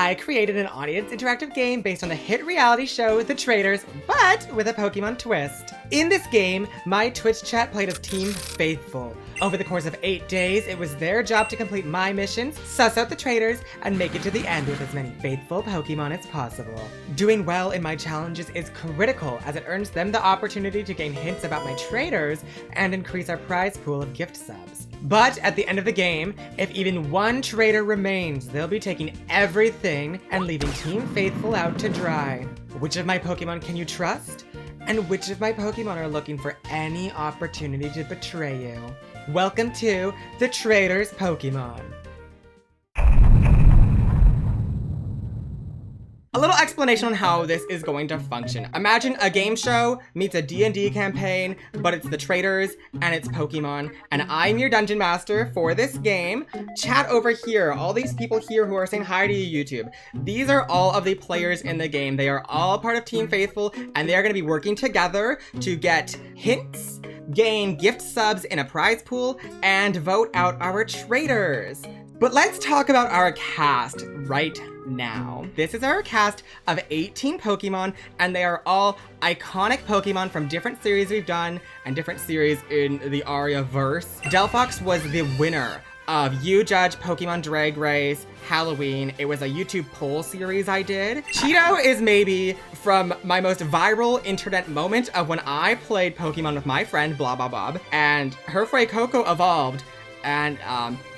I created an audience interactive game based on the hit reality show The Traitors, but with a Pokémon twist. In this game, my Twitch chat played as Team Faithful. Over the course of 8 days, it was their job to complete my missions, suss out the traitors, and make it to the end with as many faithful Pokémon as possible. Doing well in my challenges is critical as it earns them the opportunity to gain hints about my traitors and increase our prize pool of gift subs. But at the end of the game, if even one traitor remains, they'll be taking everything and leaving Team Faithful out to dry. Which of my Pokémon can you trust? And which of my Pokémon are looking for any opportunity to betray you? Welcome to the Traitors Pokémon. A little explanation on how this is going to function. Imagine a game show meets a D&D campaign, but it's the Traitors and it's Pokemon, and I'm your dungeon master for this game. Chat over here, all these people here who are saying hi to you, YouTube. These are all of the players in the game. They are all part of Team Faithful, and they are going to be working together to get hints, gain gift subs in a prize pool, and vote out our traitors. But let's talk about our cast right now. This is our cast of 18 Pokemon, and they are all iconic Pokemon from different series we've done and different series in the Aria verse. Delphox was the winner of You Judge Pokemon Drag Race Halloween. It was a YouTube poll series I did. Cheeto is maybe from my most viral internet moment of when I played Pokemon with my friend Blah Blah Bob, and her Coco evolved, and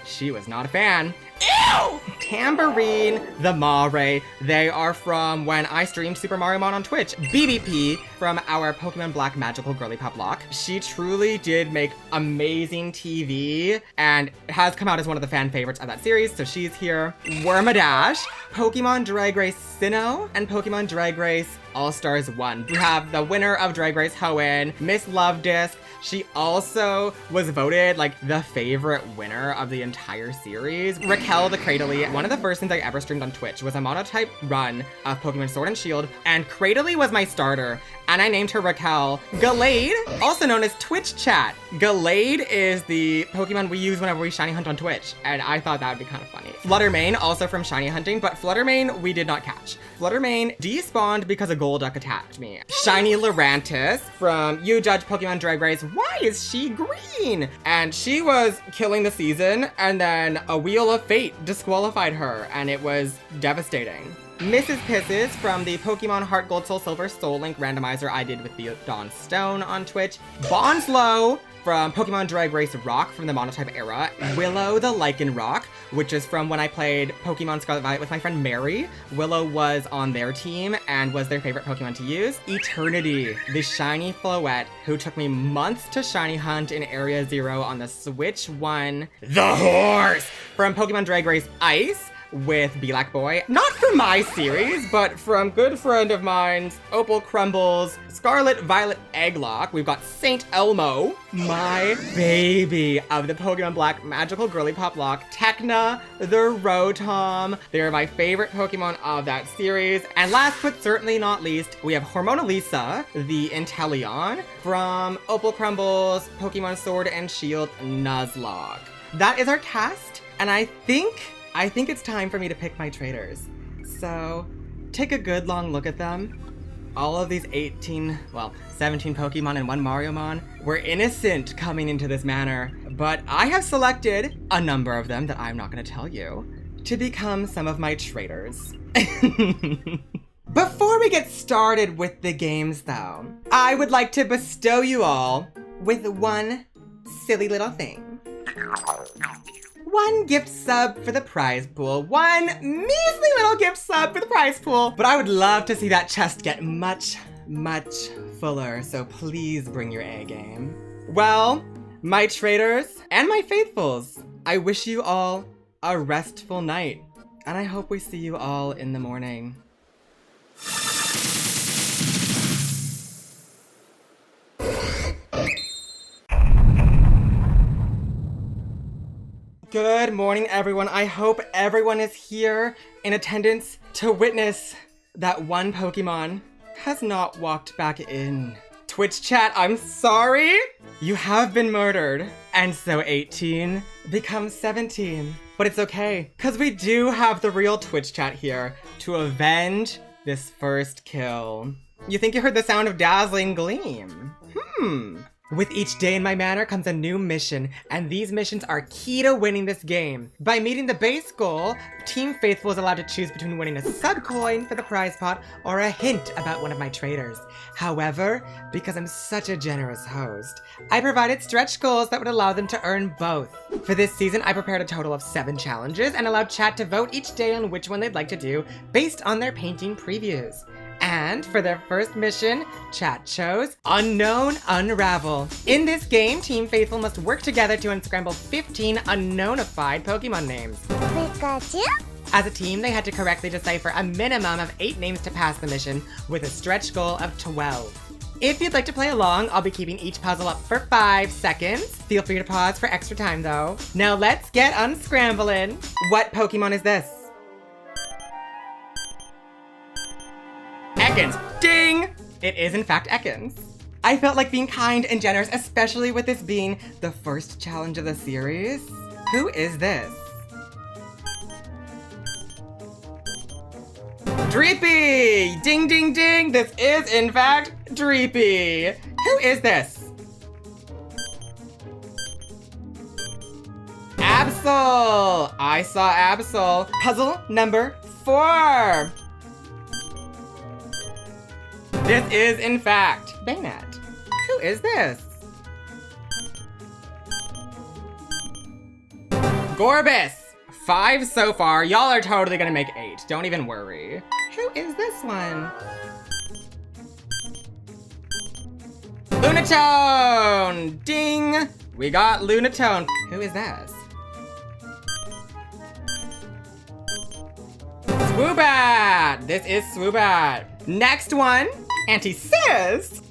she was not a fan. Ew! Tambourine, the Mare, they are from when I streamed Super Mario Mon on Twitch. BBP from our Pokemon Black Magical Girly Pop Lock. She truly did make amazing TV and has come out as one of the fan favorites of that series, so she's here. Wormadash, Pokemon Drag Race Sinnoh, and Pokemon Drag Race All-Stars 1. We have the winner of Drag Race Hoenn, Miss Love Disc. She also was voted like the favorite winner of the entire series. Raquel the Cradily. One of the first things I ever streamed on Twitch was a monotype run of Pokemon Sword and Shield, and Cradily was my starter, and I named her Raquel. Gallade, also known as Twitch Chat. Gallade is the Pokemon we use whenever we shiny hunt on Twitch, and I thought that would be kind of funny. Fluttermane, also from shiny hunting, but Fluttermane we did not catch. Fluttermane despawned because a Golduck attacked me. Shiny Lurantis from You Judge Pokemon Drag Race. Why is she green? And she was killing the season, and then a Wheel of Fate disqualified her, and it was devastating. Mrs. Pisses from the Pokemon Heart Gold Soul Silver Soul Link randomizer I did with the Dawn Stone on Twitch. Bonslow from Pokemon Drag Race Rock from the Monotype era. Willow the Lycanroc, which is from when I played Pokemon Scarlet Violet with my friend Mary. Willow was on their team and was their favorite Pokemon to use. Eternity, the shiny Floette, who took me months to shiny hunt in Area 0 on the Switch 1. The Horse from Pokemon Drag Race Ice with Black Boy. Not from my series, but from good friend of mine's, Opal Crumbles, Scarlet Violet Egglock. We've got Saint Elmo, my baby of the Pokemon Black Magical Girly Pop Lock, Techna, the Rotom. They're my favorite Pokemon of that series. And last but certainly not least, we have Hormonalisa, the Inteleon, from Opal Crumbles, Pokemon Sword and Shield Nuzlocke. That is our cast, and I think it's time for me to pick my traitors. So, take a good long look at them. All of these 17 Pokemon and one Mariomon were innocent coming into this manor, but I have selected a number of them that I'm not going to tell you to become some of my traitors. Before we get started with the games though, I would like to bestow you all with one silly little thing. One gift sub for the prize pool. One measly little gift sub for the prize pool. But I would love to see that chest get much, much fuller, so please bring your A game. Well, my traitors and my faithfuls, I wish you all a restful night, and I hope we see you all in the morning. Good morning, everyone. I hope everyone is here in attendance to witness that one Pokemon has not walked back in. Twitch chat, I'm sorry. You have been murdered. And so 18 becomes 17. But it's okay, because we do have the real Twitch chat here to avenge this first kill. You think you heard the sound of dazzling gleam? With each day in my manor comes a new mission, and these missions are key to winning this game. By meeting the base goal, Team Faithful is allowed to choose between winning a sub-coin for the prize pot or a hint about one of my traitors. However, because I'm such a generous host, I provided stretch goals that would allow them to earn both. For this season, I prepared a total of 7 challenges and allowed chat to vote each day on which one they'd like to do based on their painting previews. And for their first mission, chat chose Unknown Unravel. In this game, Team Faithful must work together to unscramble 15 unknownified Pokemon names. Pikachu? As a team, they had to correctly decipher a minimum of 8 names to pass the mission, with a stretch goal of 12. If you'd like to play along, I'll be keeping each puzzle up for 5 seconds. Feel free to pause for extra time though. Now let's get unscrambling. What Pokemon is this? Ekans. Ding! It is in fact Ekans. I felt like being kind and generous, especially with this being the first challenge of the series. Who is this? Dreepy! Ding, ding, ding! This is in fact Dreepy. Who is this? Absol! I saw Absol. Puzzle number 4. This is, in fact, Bayonet. Who is this? Gorbis! 5 so far. Y'all are totally gonna make 8. Don't even worry. Who is this one? Lunatone! Ding! We got Lunatone. Who is this? Swoobat! This is Swoobat. Next one, Anti-Sis.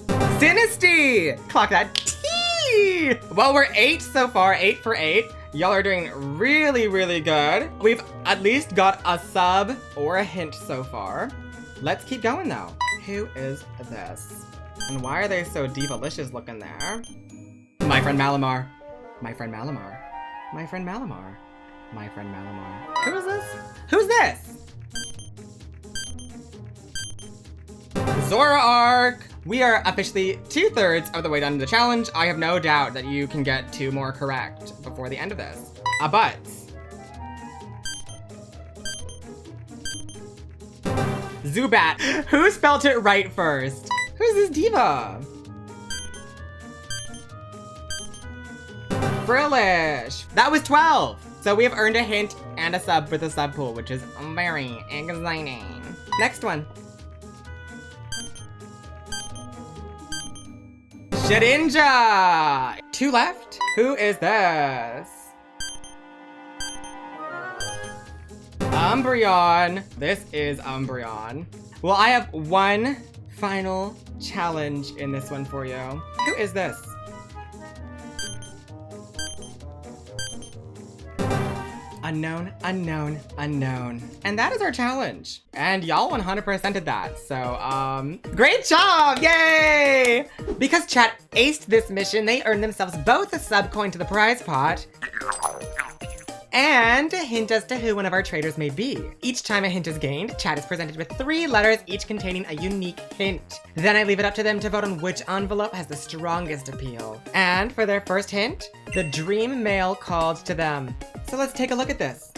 Sinisty! Clock that T! Well, we're 8 so far, 8 for 8. Y'all are doing really, really good. We've at least got a sub or a hint so far. Let's keep going though. Who is this? And why are they so divalicious looking there? My friend Malamar. My friend Malamar. My friend Malamar. My friend Malamar. Who is this? Who's this? Zoroark! We are officially 2/3 of the way done to the challenge. I have no doubt that you can get 2 more correct before the end of this. But Zubat. Who spelled it right first? Who's this diva? Frillish. That was 12. So we have earned a hint and a sub for the sub pool, which is very exciting. Next one. Shedinja! 2 left. Who is this? Umbreon. This is Umbreon. Well, I have one final challenge in this one for you. Who is this? Unknown, unknown, unknown. And that is our challenge. And y'all 100%ed that. So, great job, yay! Because chat aced this mission, they earned themselves both a sub coin to the prize pot and a hint as to who one of our traitors may be. Each time a hint is gained, chat is presented with 3 letters, each containing a unique hint. Then I leave it up to them to vote on which envelope has the strongest appeal. And for their first hint, the dream mail called to them. So let's take a look at this.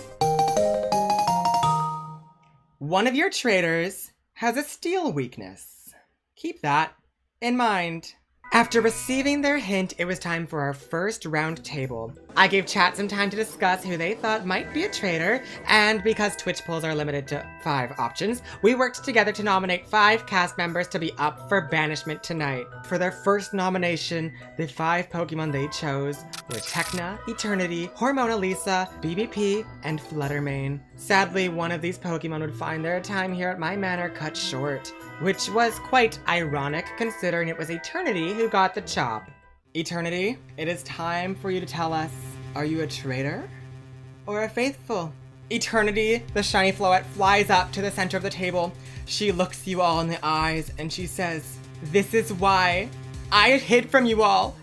One of your traitors has a steel weakness. Keep that in mind. After receiving their hint, it was time for our first round table. I gave chat some time to discuss who they thought might be a traitor, and because Twitch polls are limited to 5 options, we worked together to nominate 5 cast members to be up for banishment tonight. For their first nomination, the 5 Pokemon they chose were Techna, Eternity, Hormona Lisa, BBP, and Fluttermane. Sadly, one of these Pokemon would find their time here at my manor cut short, which was quite ironic considering it was Eternity who got the chop. Eternity, it is time for you to tell us, are you a traitor or a faithful? Eternity, the shiny Floette, flies up to the center of the table. She looks you all in the eyes and she says, "This is why I hid from you all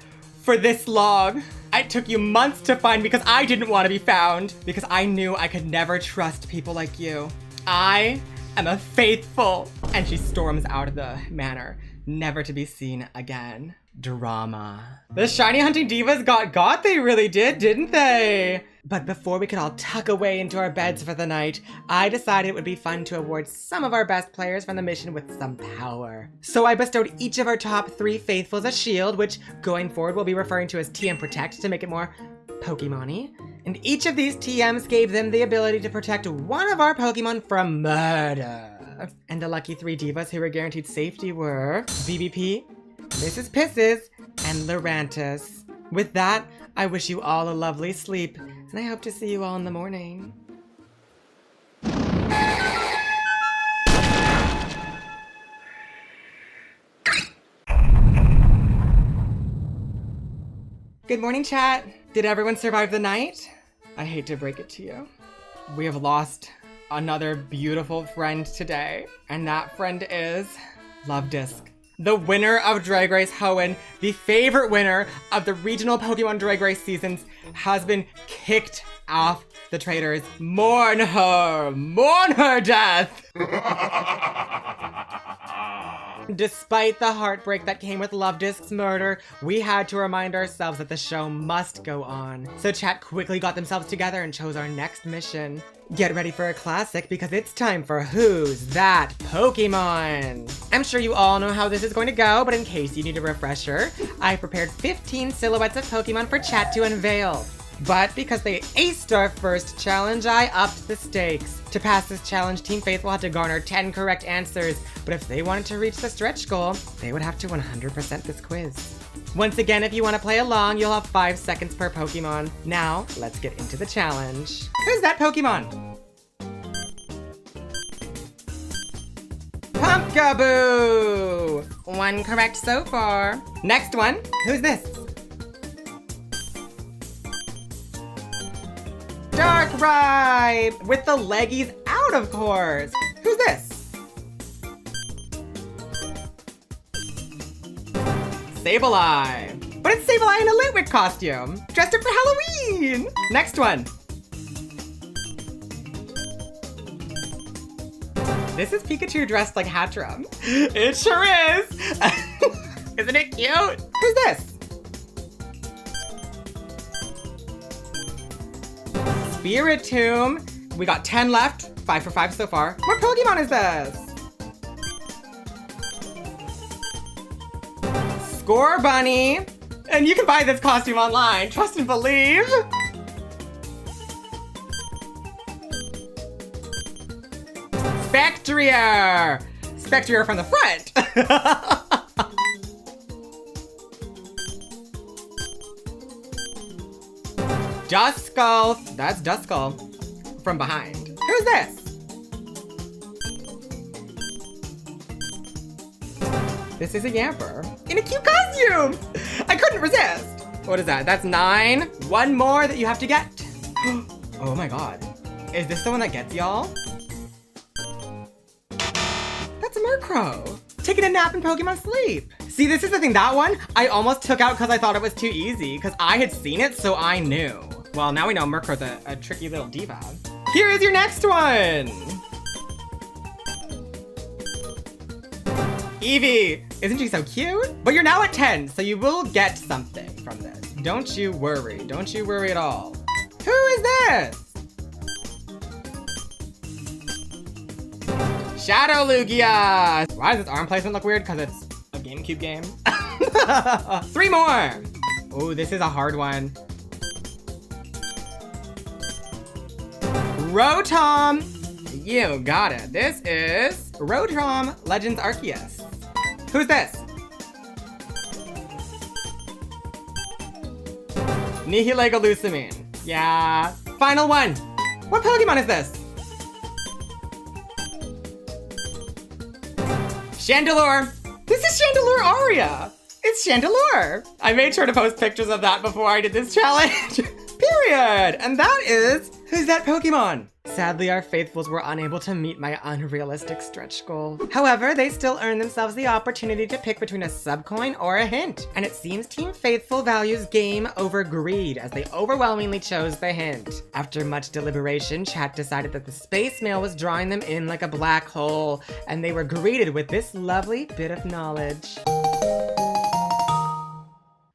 for this long. It took you months to find because I didn't want to be found. Because I knew I could never trust people like you. I am a faithful. And she storms out of the manor, never to be seen again. Drama. The shiny hunting divas got they really did, didn't they? But before we could all tuck away into our beds for the night, I decided it would be fun to award some of our best players from the mission with some power. So I bestowed each of our top 3 faithfuls a shield, which going forward we'll be referring to as TM Protect to make it more Pokemon-y. And each of these TMs gave them the ability to protect one of our Pokemon from murder. And the lucky 3 divas who were guaranteed safety were BBP, Mrs. Pisses, and Lurantis. With that, I wish you all a lovely sleep, and I hope to see you all in the morning. Good morning, chat. Did everyone survive the night? I hate to break it to you. We have lost another beautiful friend today, and that friend is Love Disc. The winner of Drag Race Hoenn, the favorite winner of the regional Pokemon Drag Race seasons, has been kicked off the Traitors. Mourn her death. Despite the heartbreak that came with Love Disc's murder, we had to remind ourselves that the show must go on. So chat quickly got themselves together and chose our next mission. Get ready for a classic because it's time for Who's That Pokemon? I'm sure you all know how this is going to go, but in case you need a refresher, I prepared 15 silhouettes of Pokemon for chat to unveil. But because they aced our first challenge, I upped the stakes. To pass this challenge, Team Faithful had to garner 10 correct answers, but if they wanted to reach the stretch goal, they would have to 100% this quiz. Once again, if you want to play along, you'll have 5 seconds per Pokemon. Now, let's get into the challenge. Who's that Pokemon? Pumpkaboo! 1 correct so far. Next one, who's this? Darkrai! With the leggies out, of course. Who's this? Sableye. But it's Sableye in a Litwick costume. Dressed up for Halloween. Next one. This is Pikachu dressed like Hatterene. It sure is. Isn't it cute? Who's this? Spiritomb. We got 10 left. 5 for 5 so far. What Pokemon is this? Scorbunny. And you can buy this costume online. Trust and believe. Spectrier. Spectrier from the front. Duskull. That's Duskull from behind. Who's this? This is a Yamper in a cute costume. I couldn't resist. What is that? That's 9. 1 more that you have to get. Oh my god. Is this the one that gets y'all? That's a Murkrow. Taking a nap in Pokemon Sleep. See, this is the thing. That one, I almost took out because I thought it was too easy because I had seen it, so I knew. Well, now we know Murkrow's a tricky little diva. Here is your next one. Eevee. Isn't she so cute? But you're now at 10, so you will get something from this. Don't you worry. Don't you worry at all. Who is this? Shadow Lugia. Why does its arm placement look weird? Because it's a GameCube game. 3 more. Oh, this is a hard one. Rotom. You got it. This is Rotom Legends Arceus. Who's this? Nihilego. Yeah. Final one. What Pokemon is this? Chandelure. This is Chandelure Aria. It's Chandelure. I made sure to post pictures of that before I did this challenge. Period. And that is Who's That Pokemon? Sadly, our faithfuls were unable to meet my unrealistic stretch goal. However, they still earned themselves the opportunity to pick between a subcoin or a hint. And it seems Team Faithful values game over greed, as they overwhelmingly chose the hint. After much deliberation, chat decided that the space mail was drawing them in like a black hole, and they were greeted with this lovely bit of knowledge.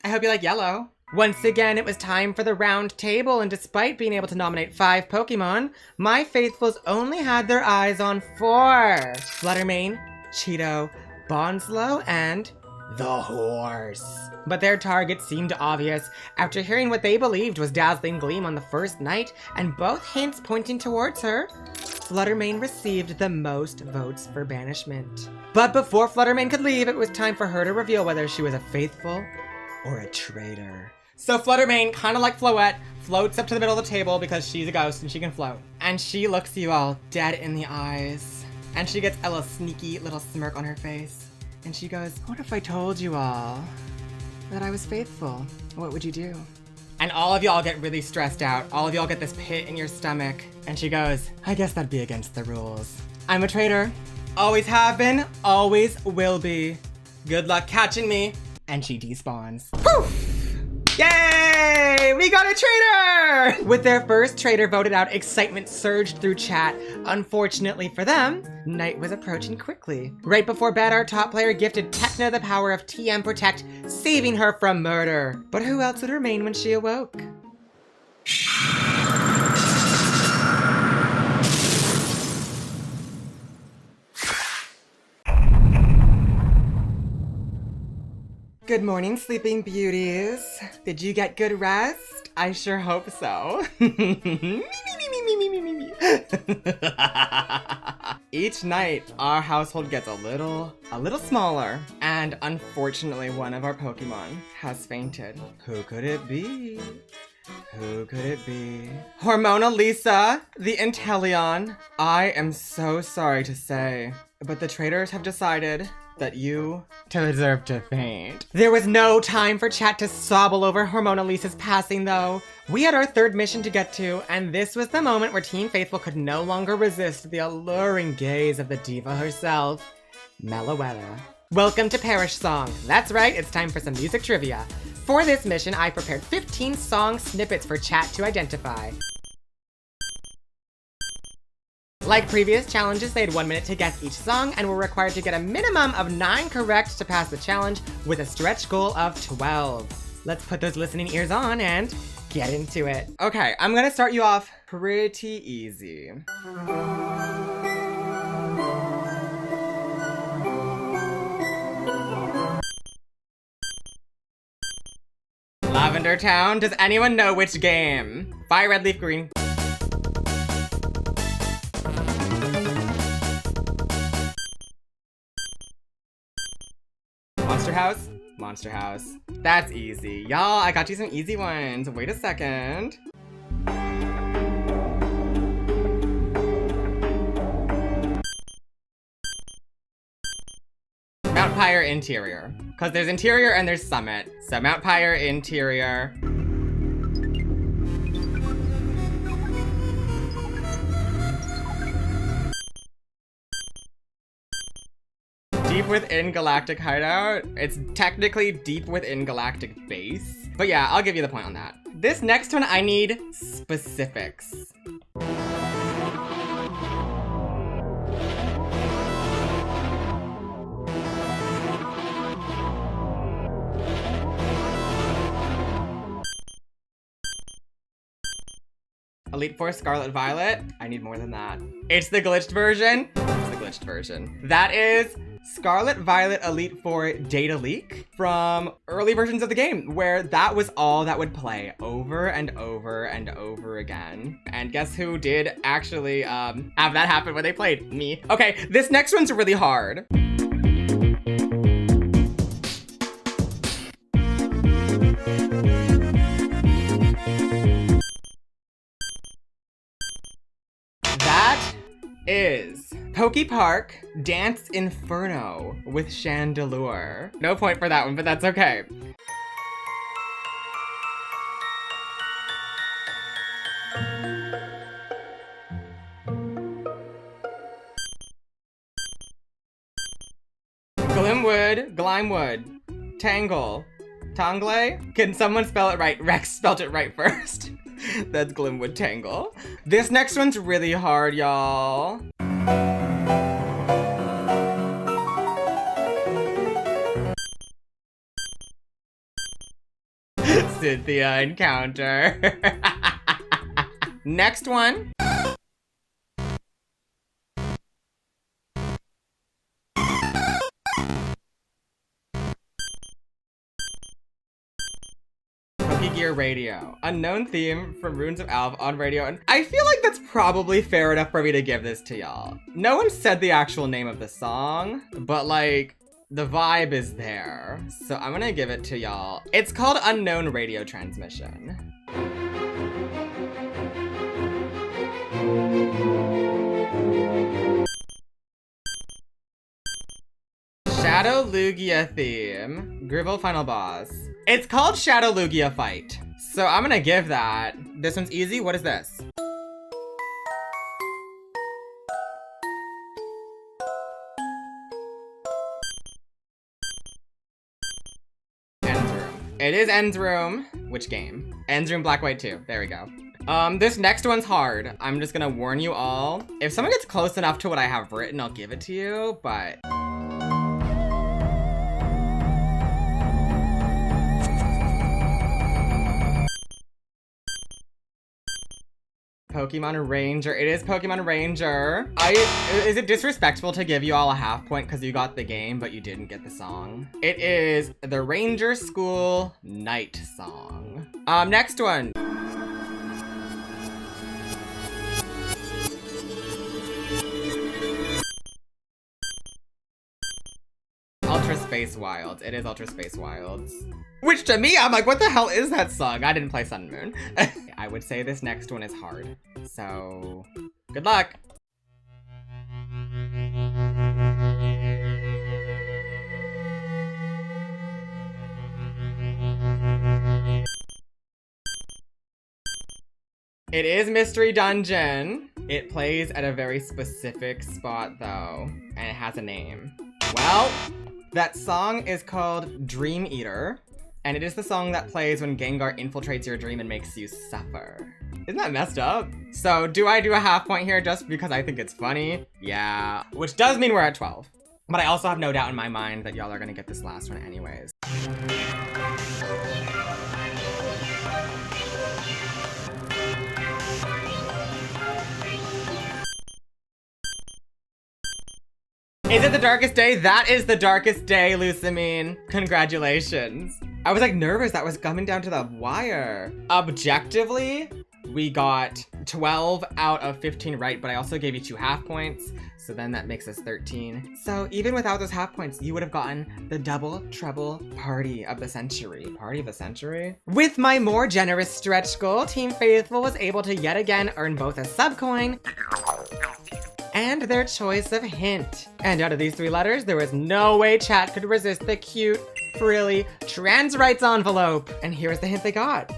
I hope you like yellow. Once again, it was time for the round table, and despite being able to nominate 5 Pokemon, my faithfuls only had their eyes on 4. Fluttermane, Cheeto, Bonslow, and the horse. But their target seemed obvious after hearing what they believed was Dazzling Gleam on the first night, and both hints pointing towards her. Fluttermane received the most votes for banishment. But before Fluttermane could leave, it was time for her to reveal whether she was a faithful or a traitor. So Fluttermane, kind of like Floette, floats up to the middle of the table because she's a ghost and she can float. And she looks you all dead in the eyes. And she gets a little sneaky little smirk on her face. And she goes, "What if I told you all that I was faithful? What would you do?" And all of y'all get really stressed out. All of y'all get this pit in your stomach. And she goes, "I guess that'd be against the rules. I'm a traitor. Always have been, always will be. Good luck catching me." And she despawns. Poof! Yay! We got a traitor! With their first traitor voted out, excitement surged through chat. Unfortunately for them, night was approaching quickly. Right before bed, our top player gifted Techna the power of TM Protect, saving her from murder. But who else would remain when she awoke? Good morning, sleeping beauties. Did you get good rest? I sure hope so. Each night, our household gets a little smaller. And unfortunately, one of our Pokemon has fainted. Who could it be? Who could it be? Hormona Lisa, the Inteleon. I am so sorry to say, but the traitors have decided that you deserve to faint. There was no time for chat to sobble over Hormona Lisa's passing, though. We had our third mission to get to, and this was the moment where Team Faithful could no longer resist the alluring gaze of the diva herself, Meloetta. Welcome to Parish Song. That's right, it's time for some music trivia. For this mission, I prepared 15 song snippets for chat to identify. Like previous challenges, they had 1 minute to guess each song and were required to get a minimum of 9 correct to pass the challenge with a stretch goal of 12. Let's put those listening ears on and get into it. Okay, I'm gonna start you off pretty easy. Lavender Town, does anyone know which game? Fire red, leaf green. Monster House? Monster House. That's easy. Y'all, I got you some easy ones. Wait a second. Mount Pyre Interior. Because there's Interior and there's Summit. So Mount Pyre Interior. Deep Within Galactic Hideout. It's technically Deep Within Galactic Base. But yeah, I'll give you the point on that. This next one, I need specifics. Elite Four Scarlet Violet. I need more than that. It's the glitched version. It's the glitched version. That is Scarlet Violet Elite Four Data Leak from early versions of the game, where that was all that would play over and over and over again. And guess who did actually have that happen when they played? Me. Okay, this next one's really hard. That is Poke Park Dance Inferno with Chandelure. No point for that one, but that's okay. Glimewood, Tangle, Tangle? Can someone spell it right? Rex spelled it right first. That's Glimwood Tangle. This next one's really hard, y'all. Cynthia Encounter. Next one. Gear Radio. Unknown theme from Runes of Alv on radio, and I feel like that's probably fair enough for me to give this to y'all. No one said the actual name of the song, but like, the vibe is there. So I'm gonna give it to y'all. It's called Unknown Radio Transmission. Shadow Lugia theme. Gribble final boss. It's called Shadow Lugia Fight. So I'm gonna give that. This one's easy. What is this? Ends Room. It is Ends Room. Which game? Ends Room Black White 2. There we go. This next one's hard. I'm just gonna warn you all. If someone gets close enough to what I have written, I'll give it to you, but... Pokemon Ranger. It is Pokemon Ranger. Is it disrespectful to give you all a half point because you got the game, but you didn't get the song? It is the Ranger School Night Song. Next one. Ultra Space Wilds. It is Ultra Space Wilds. Which to me, I'm like, what the hell is that song? I didn't play Sun and Moon. I would say this next one is hard. So, good luck. It is Mystery Dungeon. It plays at a very specific spot though, and it has a name. Well, that song is called Dream Eater, and it is the song that plays when Gengar infiltrates your dream and makes you suffer. Isn't that messed up? So do I do a half point here just because I think it's funny? Yeah, which does mean we're at 12. But I also have no doubt in my mind that y'all are gonna get this last one anyways. Is it the darkest day? That is the darkest day, Lucamine. Congratulations. I was like nervous that was coming down to the wire. Objectively, we got 12 out of 15 right, but I also gave you 2 half points, so then that makes us 13. So even without those half points, you would have gotten the double trouble party of the century. Party of the century? With my more generous stretch goal, Team Faithful was able to yet again earn both a sub coin and their choice of hint. And out of these 3 letters, there was no way chat could resist the cute, frilly, trans rights envelope. And here's the hint they got.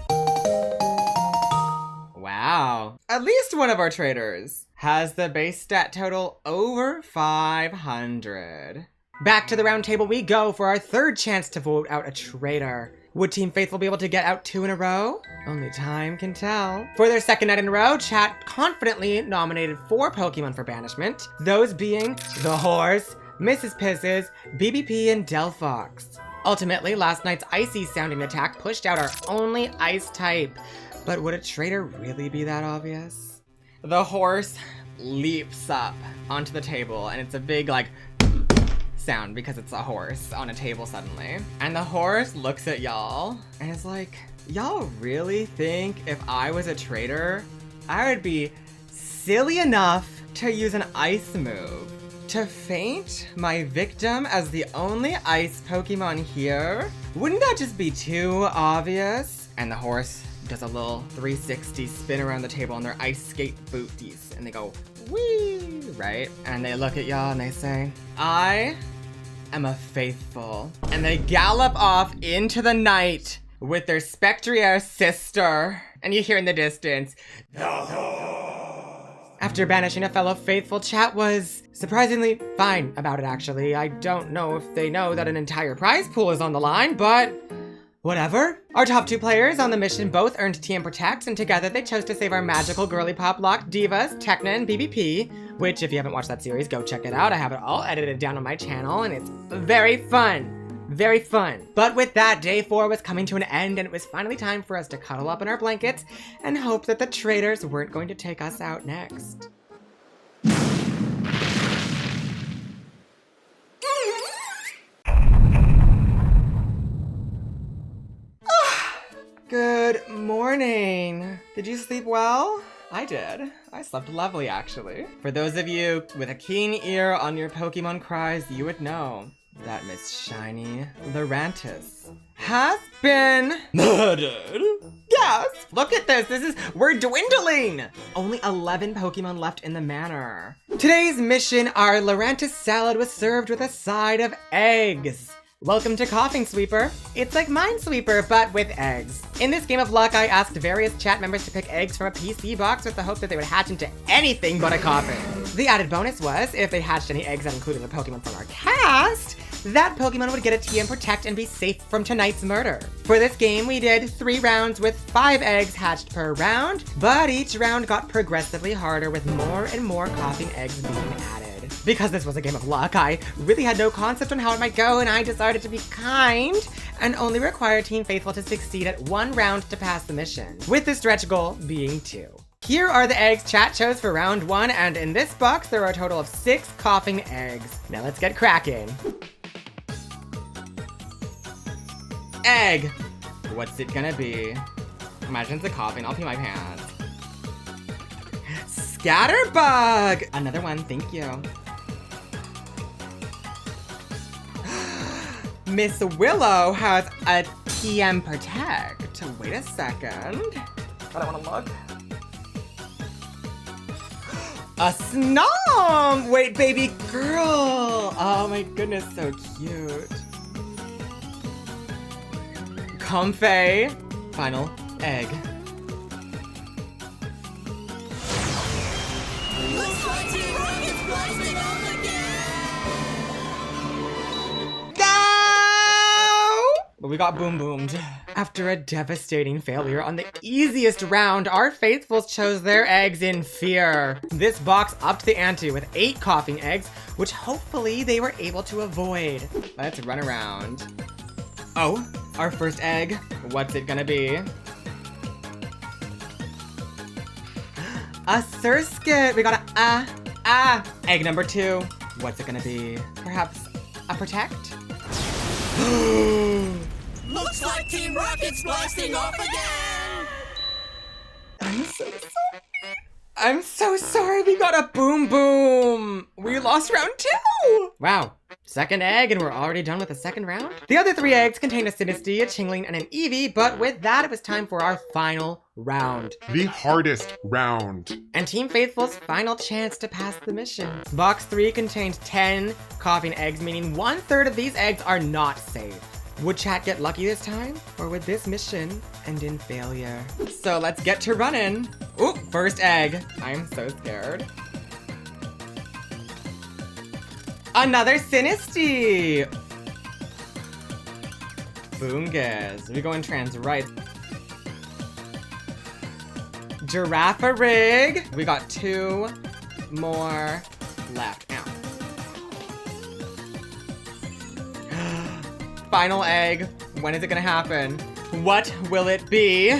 Wow. At least one of our traitors has the base stat total over 500. Back to the round table we go for our 3rd chance to vote out a traitor. Would Team Faithful be able to get out 2 in a row? Only time can tell. For their 2nd night in a row, chat confidently nominated 4 Pokemon for banishment, those being the Horse, Mrs. Pisses, BBP, and Delphox. Ultimately, last night's icy sounding attack pushed out our only ice type. But would a traitor really be that obvious? The Horse leaps up onto the table, and it's a big like sound because it's a horse on a table suddenly. And the horse looks at y'all and is like, y'all really think if I was a traitor, I would be silly enough to use an ice move to feint my victim as the only ice Pokemon here? Wouldn't that just be too obvious? And the horse does a little 360 spin around the table on their ice skate booties, and they go, wee, right? And they look at y'all and they say, I am a faithful. And they gallop off into the night with their Spectrier sister. And you hear in the distance, the horse. After banishing a fellow faithful, chat was surprisingly fine about it, actually. I don't know if they know that an entire prize pool is on the line, but whatever. Our top 2 players on the mission both earned TM Protect, and together they chose to save our magical girly pop lock divas, Techna and BBP, which if you haven't watched that series, go check it out. I have it all edited down on my channel, and it's very fun. Very fun. But with that, day 4 was coming to an end, and it was finally time for us to cuddle up in our blankets and hope that the traitors weren't going to take us out next. Good morning. Did you sleep well? I did. I slept lovely, actually. For those of you with a keen ear on your Pokemon cries, you would know that Miss Shiny Lurantis has been murdered. Yes, look at this. We're dwindling. Only 11 Pokemon left in the manor. Today's mission, our Lurantis salad was served with a side of eggs. Welcome to Coughing Sweeper. It's like Minesweeper, but with eggs. In this game of luck, I asked various chat members to pick eggs from a PC box with the hope that they would hatch into anything but a coffin. The added bonus was, if they hatched any eggs that included a Pokemon from our cast, that Pokemon would get a TM Protect and be safe from tonight's murder. For this game, we did 3 rounds with 5 eggs hatched per round, but each round got progressively harder with more and more coughing eggs being added. Because this was a game of luck, I really had no concept on how it might go, and I decided to be kind and only require Team Faithful to succeed at 1 round to pass the mission, with the stretch goal being 2. Here are the eggs chat chose for round 1, and in this box there are a total of 6 coughing eggs. Now let's get cracking. Egg. What's it gonna be? Imagine it's a coughing, I'll pee my pants. Scatterbug! Another one, thank you. Miss Willow has a TM Protect. Wait a second. I don't wanna look. A Snom! Wait, baby girl! Oh my goodness, so cute. Comfey. Final egg. But we got boom boomed. After a devastating failure on the easiest round, our faithfuls chose their eggs in fear. This box upped the ante with 8 coughing eggs, which hopefully they were able to avoid. Let's run around. Oh, our first egg. What's it gonna be? A Surskit. We got a egg number 2. What's it gonna be? Perhaps a Protect? Looks like Team Rocket's blasting off again! I'm so sorry we got a boom boom! We lost round 2! Wow, second egg and we're already done with the second round? The other 3 eggs contained a Sinistea, a Chingling, and an Eevee, but with that it was time for our final round. The hardest round. And Team Faithful's final chance to pass the mission. Box 3 contained 10 coughing eggs, meaning 1/3 of these eggs are not safe. Would chat get lucky this time? Or would this mission end in failure? So let's get to running. Ooh, first egg. I'm so scared. Another Sinistea! Boongas. We going trans right. Giraffe-a-rig. We got 2 more left. Ow. Final egg. When is it gonna happen? What will it be?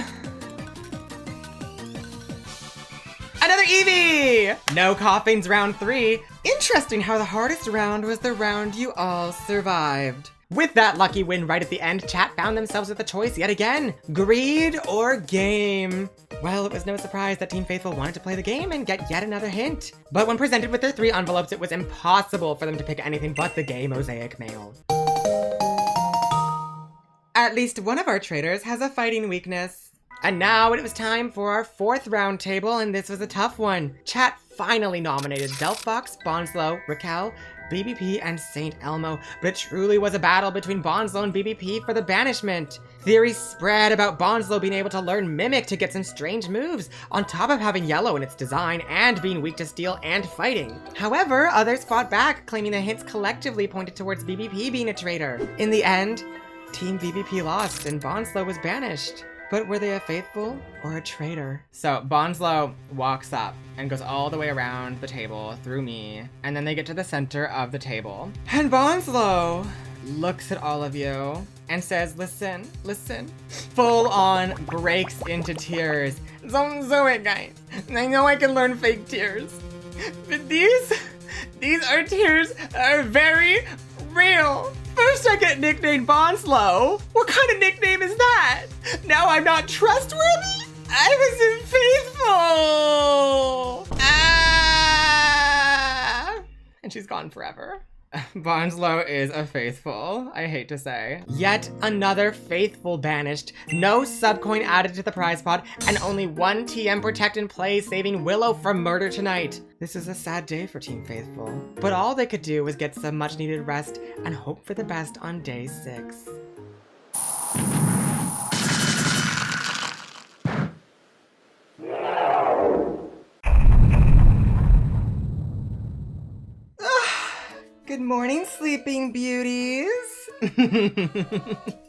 Another Eevee! No coughings round 3. Interesting how the hardest round was the round you all survived. With that lucky win right at the end, chat found themselves with a choice yet again. Greed or game? Well, it was no surprise that Team Faithful wanted to play the game and get yet another hint. But when presented with their 3 envelopes, it was impossible for them to pick anything but the gay mosaic mail. At least one of our traitors has a fighting weakness. And now it was time for our 4th round table, and this was a tough one. Chat finally nominated Delphox, Bonslow, Raquel, BBP and Saint Elmo, but it truly was a battle between Bonslow and BBP for the banishment. Theories spread about Bonslow being able to learn Mimic to get some strange moves, on top of having yellow in its design and being weak to steel and fighting. However, others fought back, claiming the hints collectively pointed towards BBP being a traitor. In the end, Team BBP lost and Bonslow was banished. But were they a faithful or a traitor? So Bonslow walks up and goes all the way around the table through me, and then they get to the center of the table. And Bonslow looks at all of you and says, listen, full on breaks into tears. So wait, guys, I know I can learn fake tears, but these are tears are very real. First I get nicknamed Bonslow. What kind of nickname is that? Now I'm not trustworthy? I was faithful. And she's gone forever. Bonslow is a faithful, I hate to say. Yet another faithful banished, no subcoin added to the prize pot, and only one TM Protect in play, saving Willow from murder tonight. This is a sad day for Team Faithful, but all they could do was get some much needed rest and hope for the best on day 6. Good morning, sleeping beauties.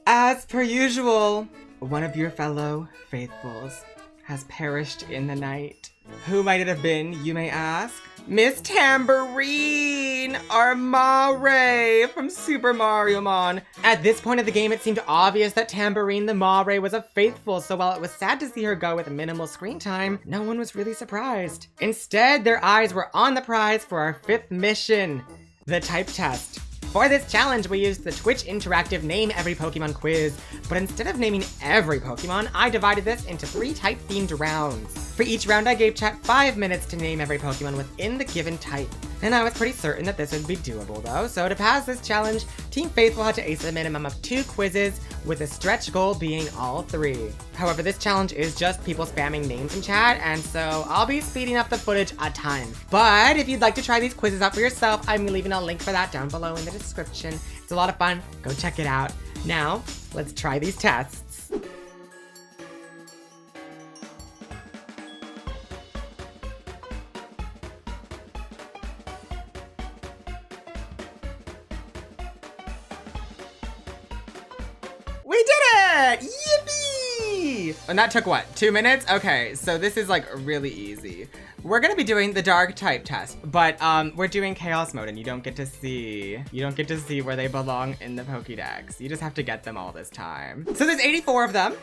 As per usual, one of your fellow faithfuls has perished in the night. Who might it have been, you may ask? Miss Tambourine, our Mare from Super Mario Mon. At this point of the game, it seemed obvious that Tambourine the Mare was a faithful, so while it was sad to see her go with minimal screen time, no one was really surprised. Instead, their eyes were on the prize for our 5th mission, the type test. For this challenge, we used the Twitch interactive Name Every Pokemon quiz, but instead of naming every Pokemon, I divided this into 3 type-themed rounds. For each round, I gave chat 5 minutes to name every Pokemon within the given type. And I was pretty certain that this would be doable though, so to pass this challenge, Team Faithful had to ace a minimum of 2 quizzes, with a stretch goal being all 3. However, this challenge is just people spamming names in chat, and so I'll be speeding up the footage a ton. But if you'd like to try these quizzes out for yourself, I'm leaving a link for that down below in the description. It's a lot of fun, go check it out. Now, let's try these tests. We did it! Yippee! And that took what, 2 minutes? Okay, so this is like really easy. We're gonna be doing the dark type test, but we're doing chaos mode and you don't get to see where they belong in the Pokédex. You just have to get them all this time. So there's 84 of them.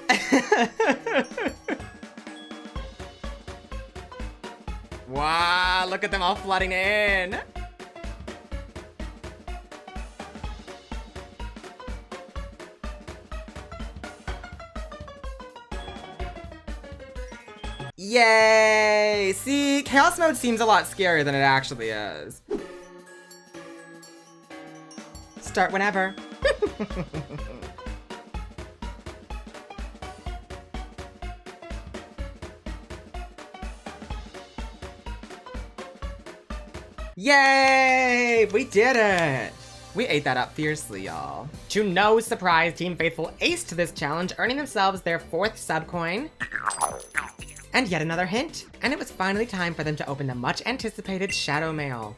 Wow, look at them all flooding in. Yay! See, chaos mode seems a lot scarier than it actually is. Start whenever. Yay! We did it! We ate that up fiercely, y'all. To no surprise, Team Faithful aced this challenge, earning themselves their 4th subcoin. And yet another hint, and it was finally time for them to open the much anticipated Shadow Mail.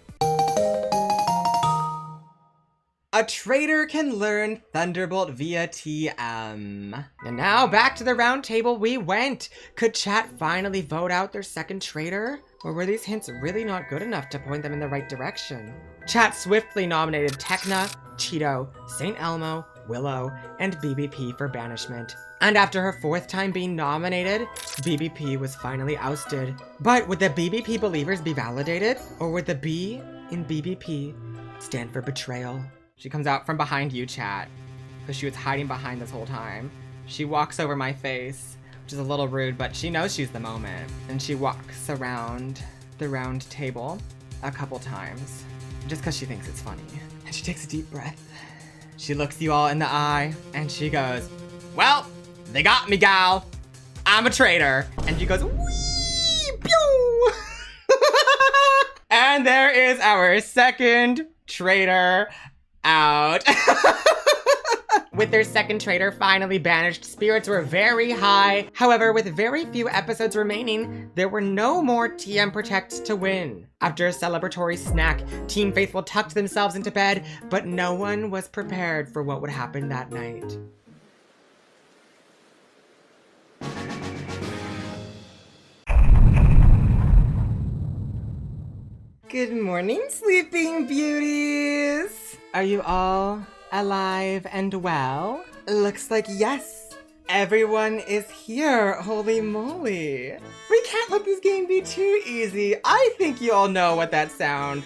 A traitor can learn Thunderbolt via TM. And now back to the round table we went. Could chat finally vote out their 2nd traitor? Or were these hints really not good enough to point them in the right direction? Chat swiftly nominated Tekna, Cheeto, Saint Elmo, Willow, and BBP for banishment. And after her 4th time being nominated, BBP was finally ousted. But would the BBP believers be validated? Or would the B in BBP stand for betrayal? She comes out from behind you, chat, because she was hiding behind this whole time. She walks over my face, which is a little rude, but she knows she's the moment. And she walks around the round table a couple times, just because she thinks it's funny. And she takes a deep breath. She looks you all in the eye, and she goes, well, they got me, gal. I'm a traitor. And she goes, wee, pew. And there is our 2nd Traitor out. With their second traitor finally banished, spirits were very high. However, with very few episodes remaining, there were no more TM Protects to win. After a celebratory snack, Team Faithful tucked themselves into bed, but no one was prepared for what would happen that night. Good morning, sleeping beauties! Are you all alive and well? Looks like yes. Everyone is here. Holy moly. We can't let this game be too easy. I think you all know what that sound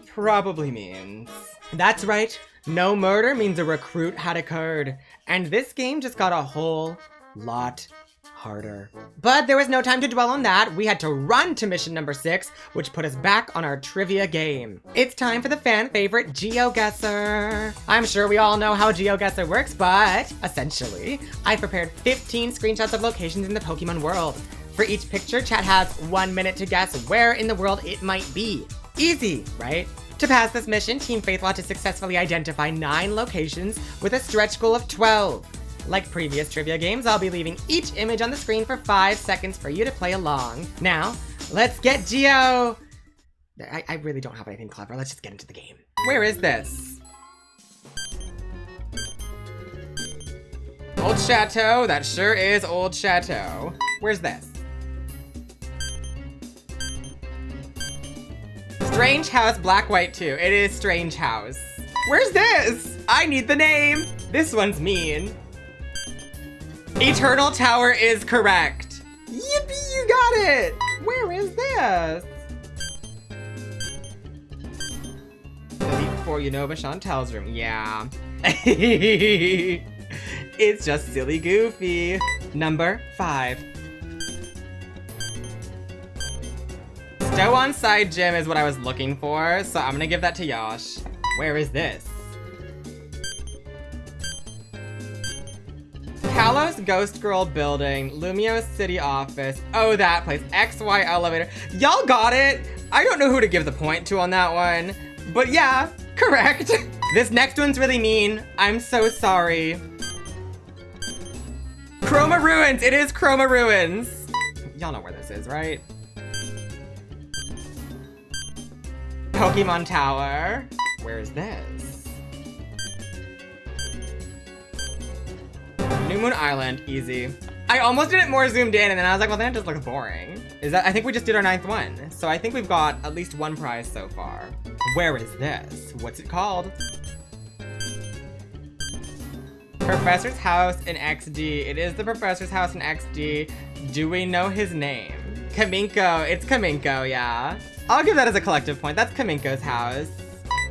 probably means. That's right. No murder means a recruit had occurred. And this game just got a whole lot harder. But there was no time to dwell on that. We had to run to mission number 6, which put us back on our trivia game. It's time for the fan favorite GeoGuessr. I'm sure we all know how GeoGuessr works, but essentially, I prepared 15 screenshots of locations in the Pokemon world. For each picture, chat has 1 minute to guess where in the world it might be. Easy, right? To pass this mission, Team Faithful had to successfully identify 9 locations with a stretch goal of 12. Like previous trivia games, I'll be leaving each image on the screen for 5 seconds for you to play along. Now, let's get Geo! I really don't have anything clever. Let's just get into the game. Where is this? Old Chateau. That sure is Old Chateau. Where's this? Strange House Black White 2. It is Strange House. Where's this? I need the name. This one's mean. Eternal Tower is correct. Yippee, you got it! Where is this? Delete before you know Chantel's room. Yeah. It's just silly goofy. Number 5. Stow on side gym is what I was looking for, so I'm gonna give that to Yosh. Where is this? Kalos Ghost Girl Building, Lumio City Office. Oh, that place. XY Elevator. Y'all got it. I don't know who to give the point to on that one, but yeah, correct. This next one's really mean. I'm so sorry. Chroma Ruins. It is Chroma Ruins. Y'all know where this is, right? Pokemon Tower. Where is this? New Moon Island, easy. I almost did it more zoomed in and then I was like, well, then it just looks boring. I think we just did our 9th one. So I think we've got at least 1 prize so far. Where is this? What's it called? Professor's house in XD. It is the professor's house in XD. Do we know his name? Kaminko, it's Kaminko, yeah. I'll give that as a collective point. That's Kaminko's house.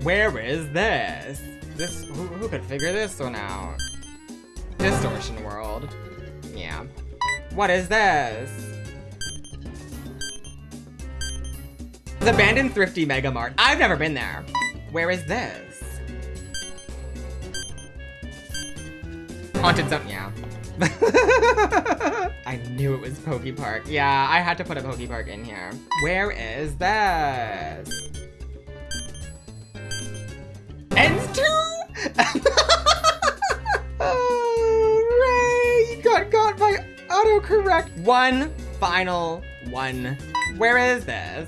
Where is this? Who could figure this one out? Distortion World. Yeah. What is this? The Abandoned Thrifty Mega Mart. I've never been there. Where is this? Haunted Zone, yeah. I knew it was Pokepark. Yeah, I had to put a Pokepark in here. Where is this? Ends 2? Got by autocorrect. 1 final one. Where is this?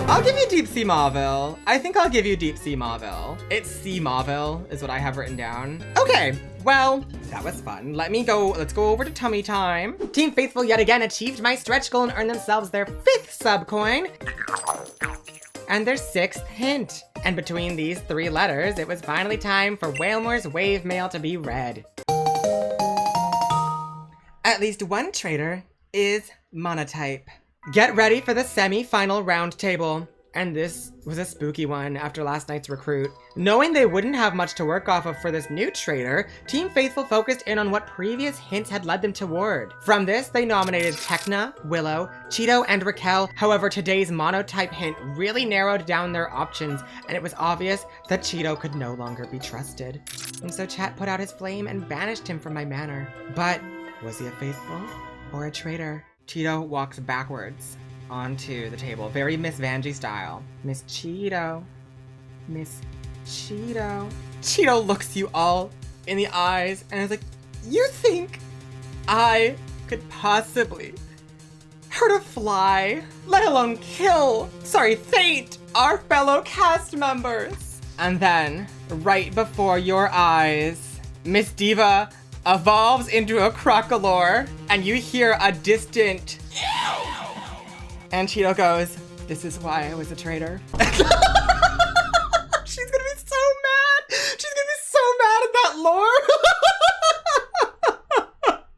I'll give you Deep Sea Mauville. I think I'll give you Deep Sea Mauville. It's Sea Mauville is what I have written down. Okay, well, that was fun. Let's go over to Tummy Time. Team Faithful yet again achieved my stretch goal and earned themselves their 5th sub coin and their 6th hint. And between these 3 letters, it was finally time for Whalmore's wave mail to be read. At least one traitor is monotype. Get ready for the semi-final round table. And this was a spooky one after last night's recruit. Knowing they wouldn't have much to work off of for this new traitor, Team Faithful focused in on what previous hints had led them toward. From this, they nominated Tekna, Willow, Cheeto, and Raquel. However, today's monotype hint really narrowed down their options, and it was obvious that Cheeto could no longer be trusted. And so chat put out his flame and banished him from my manor. But was he a faithful or a traitor? Cheeto walks backwards onto the table, very Miss Vanjie style. Miss Cheeto. Miss Cheeto. Cheeto looks you all in the eyes and is like, you think I could possibly hurt a fly, let alone fate our fellow cast members? And then, right before your eyes, Miss Diva evolves into a Crocolore, and you hear a distant and Cheeto goes, this is why I was a traitor. She's gonna be so mad. She's gonna be so mad at that lore.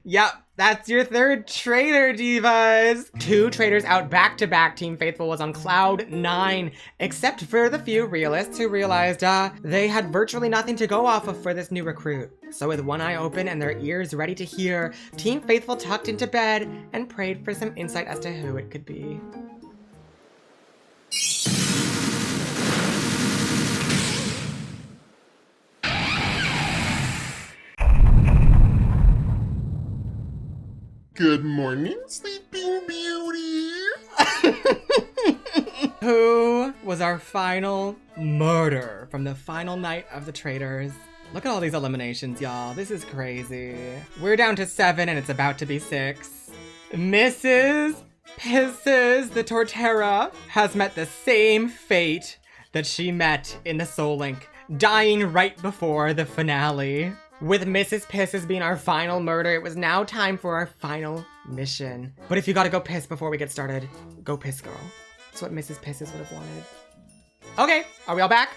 Yep, that's your third traitor, divas. 2 traitors out back-to-back. Team Faithful was on cloud 9, except for the few realists who realized they had virtually nothing to go off of for this new recruit. So with one eye open and their ears ready to hear, Team Faithful tucked into bed and prayed for some insight as to who it could be. Good morning, Sleeping Beauty. Who was our final murder from the final night of the Traitors? Look at all these eliminations, y'all. This is crazy. We're down to 7 and it's about to be 6. Mrs. Pisses the Torterra has met the same fate that she met in the Soul Link, dying right before the finale. With Mrs. Pisses being our final murder, it was now time for our final mission. But if you gotta go piss before we get started, go piss, girl. That's what Mrs. Pisses would have wanted. Okay, are we all back?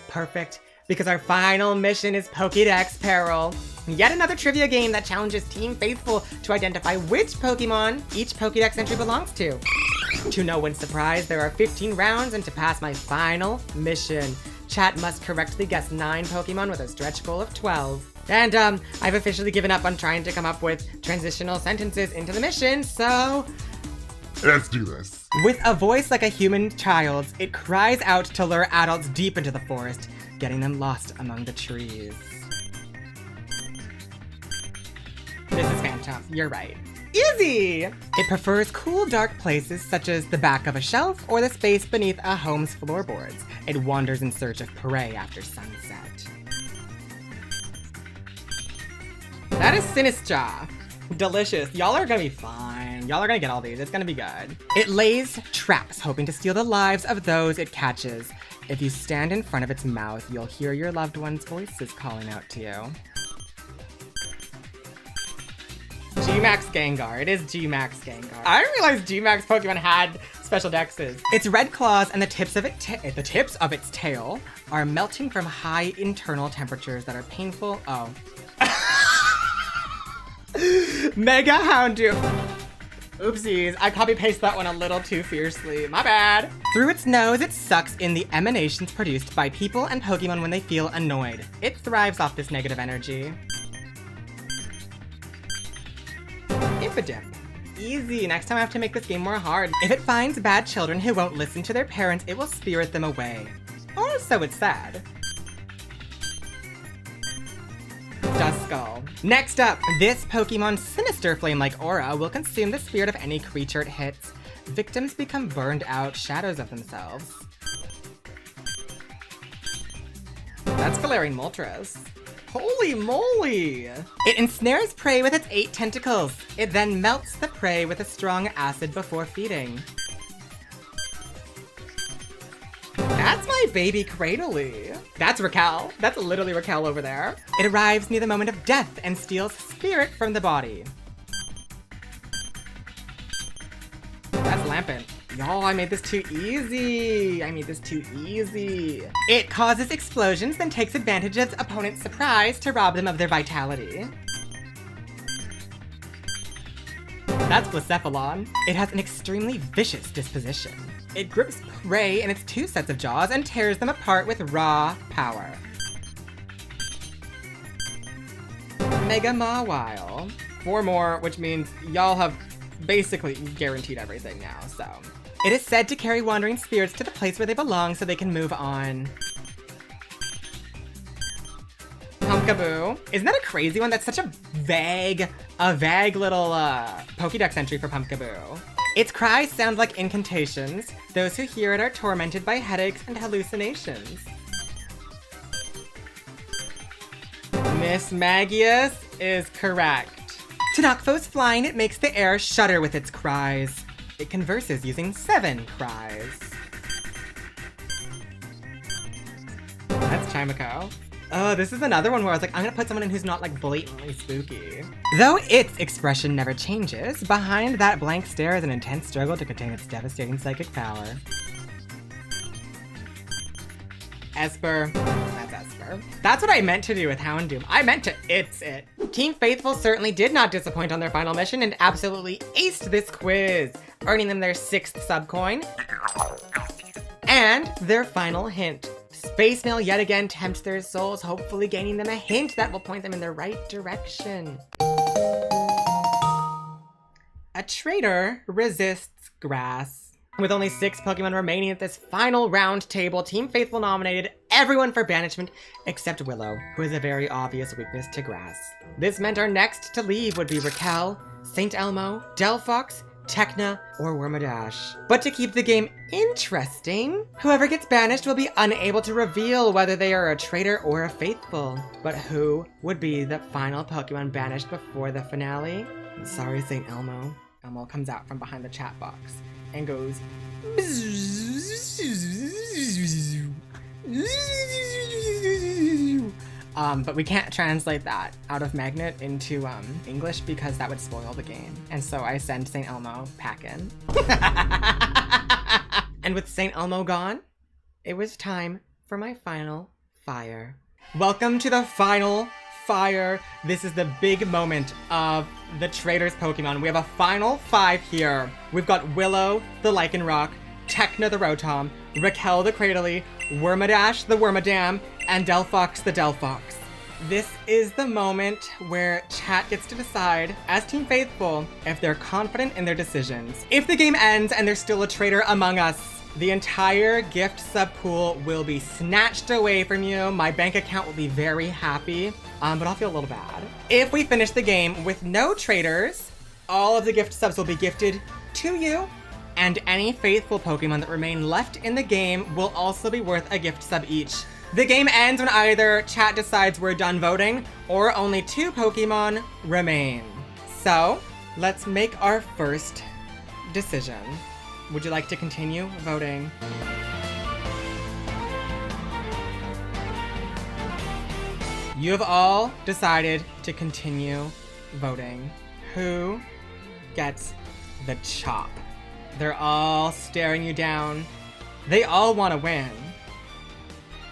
Perfect, because our final mission is Pokédex Peril. Yet another trivia game that challenges Team Faithful to identify which Pokemon each Pokédex entry belongs to. To no one's surprise, there are 15 rounds, and to pass my final mission, chat must correctly guess 9 Pokemon with a stretch goal of 12. And I've officially given up on trying to come up with transitional sentences into the mission, so Let's do this. with a voice like a human child's, it cries out to lure adults deep into the forest, getting them lost among the trees. This is Phantom, you're right. Easy! It prefers cool, dark places such as the back of a shelf or the space beneath a home's floorboards. It wanders in search of prey after sunset. That is Sinistra. Delicious. Y'all are gonna be fine. Y'all are gonna get all these. It's gonna be good. It lays traps, hoping to steal the lives of those it catches. If you stand in front of its mouth, you'll hear your loved one's voices calling out to you. G-Max Gengar. It is G-Max Gengar. I didn't realize G-Max Pokemon had special dexes. Its red claws and the tips of its tail are melting from high internal temperatures that are painful. Oh. Mega Houndoom. Oopsies, I copy-pasted that one a little too fiercely. My bad. Through its nose, it sucks in the emanations produced by people and Pokemon when they feel annoyed. It thrives off this negative energy. Impidimp. Easy. Next time I have to make this game more hard. If it finds bad children who won't listen to their parents, it will spirit them away. Or so it's said. Duskull. Next up, this Pokemon's sinister flame-like aura will consume the spirit of any creature it hits. Victims become burned out shadows of themselves. That's Galarian Moltres. Holy moly! It ensnares prey with its 8 tentacles. It then melts the prey with a strong acid before feeding. That's my baby Cradily. That's Raquel. That's literally Raquel over there. It arrives near the moment of death and steals spirit from the body. That's Lampent. Y'all, I made this too easy. It causes explosions, then takes advantage of opponent's surprise to rob them of their vitality. That's Blacephalon. It has an extremely vicious disposition. It grips prey in its 2 sets of jaws and tears them apart with raw power. Mega Mawile. 4 more, which means y'all have basically guaranteed everything now, so. It is said to carry wandering spirits to the place where they belong so they can move on. Pumpkaboo. Isn't that a crazy one? That's such a vague little Pokédex entry for Pumpkaboo. Its cries sound like incantations. Those who hear it are tormented by headaches and hallucinations. Miss Magius is correct. To knock foes flying, it makes the air shudder with its cries. It converses using 7 cries. That's Chimiko. Oh, this is another one where I was like, I'm gonna put someone in who's not like blatantly spooky. Though its expression never changes, behind that blank stare is an intense struggle to contain its devastating psychic power. Esper. That's Esper. That's what I meant to do with Houndoom. I meant to it's it. Team Faithful certainly did not disappoint on their final mission and absolutely aced this quiz, earning them their 6th sub coin and their final hint. Space Mail yet again tempts their souls, hopefully gaining them a hint that will point them in the right direction. A traitor resists grass. With only 6 Pokemon remaining at this final round table, Team Faithful nominated everyone for banishment except Willow, who has a very obvious weakness to grass. This meant our next to leave would be Raquel, St. Elmo, Delphox, Tecna, or Wormadash. But to keep the game interesting, whoever gets banished will be unable to reveal whether they are a traitor or a faithful. But who would be the final Pokemon banished before the finale? I'm sorry, St. Elmo. Elmo comes out from behind the chat box and goes, but we can't translate that out of Magnet into English because that would spoil the game. And so I send St. Elmo packin'. And with St. Elmo gone, it was time for my final fire. Welcome to the final fire. This is the big moment of the Traitors Pokemon. We have a final 5 here. We've got Willow, the Lycanroc, Tecna, the Rotom, Raquel, the Cradily, Wormadash, the Wormadam, and Delphox, the Delphox. This is the moment where chat gets to decide, as Team Faithful, if they're confident in their decisions. If the game ends and there's still a traitor among us, the entire gift sub pool will be snatched away from you. My bank account will be very happy, but I'll feel a little bad. If we finish the game with no traitors, all of the gift subs will be gifted to you, and any faithful Pokemon that remain left in the game will also be worth a gift sub each. The game ends when either chat decides we're done voting or only 2 Pokemon remain. So, let's make our first decision. Would you like to continue voting? You have all decided to continue voting. Who gets the chop? They're all staring you down. They all want to win,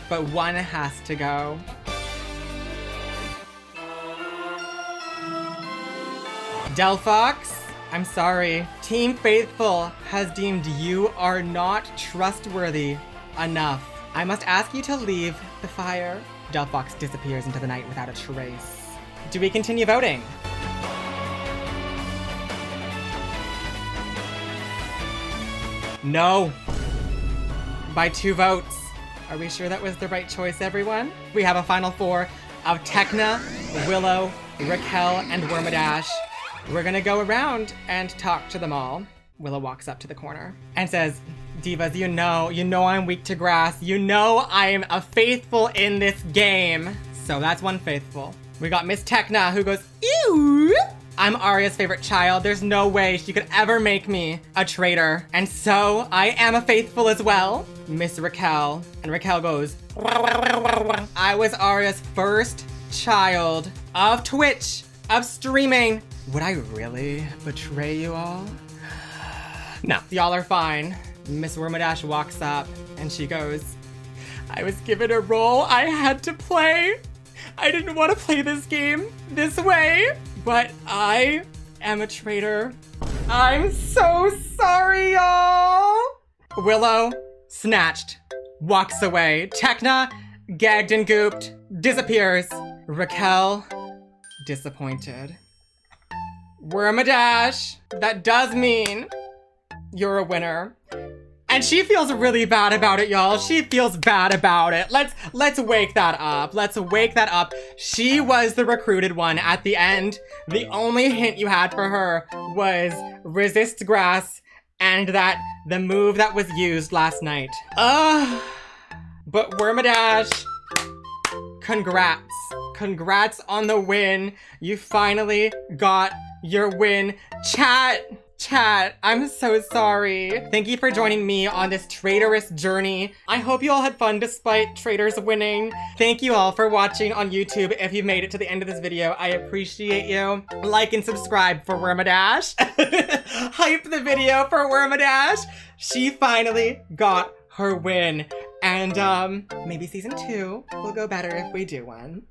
but one has to go. Delphox, I'm sorry. Team Faithful has deemed you are not trustworthy enough. I must ask you to leave the fire. Delphox disappears into the night without a trace. Do we continue voting? No. By 2 votes. Are we sure that was the right choice, everyone? We have a final 4 of Tecna, Willow, Raquel, and Wormadash. We're gonna go around and talk to them all. Willow walks up to the corner and says, Divas, you know I'm weak to grass. You know I'm a faithful in this game. So that's one faithful. We got Miss Tecna who goes, ew! I'm Aria's favorite child. There's no way she could ever make me a traitor. And so I am a faithful as well. Miss Raquel. And Raquel goes, I was Aria's first child of Twitch, of streaming. Would I really betray you all? No, y'all are fine. Miss Wormadash walks up and she goes, I was given a role I had to play. I didn't want to play this game this way, but I am a traitor. I'm so sorry, y'all. Willow, snatched, walks away. Tecna, gagged and gooped, disappears. Raquel, disappointed. Wormadash, that does mean you're a winner. And she feels really bad about it, y'all. She feels bad about it. Let's wake that up. Let's wake that up. She was the recruited one at the end. The only hint you had for her was resist grass and that the move that was used last night. But Wormadash, congrats. Congrats on the win. You finally got your win. Chat, I'm so sorry. Thank you for joining me on this traitorous journey. I hope you all had fun despite traitors winning. Thank you all for watching on YouTube. If you've made it to the end of this video, I appreciate you. Like and subscribe for Wormadash. Hype the video for Wormadash. She finally got her win. And maybe season 2 will go better if we do one.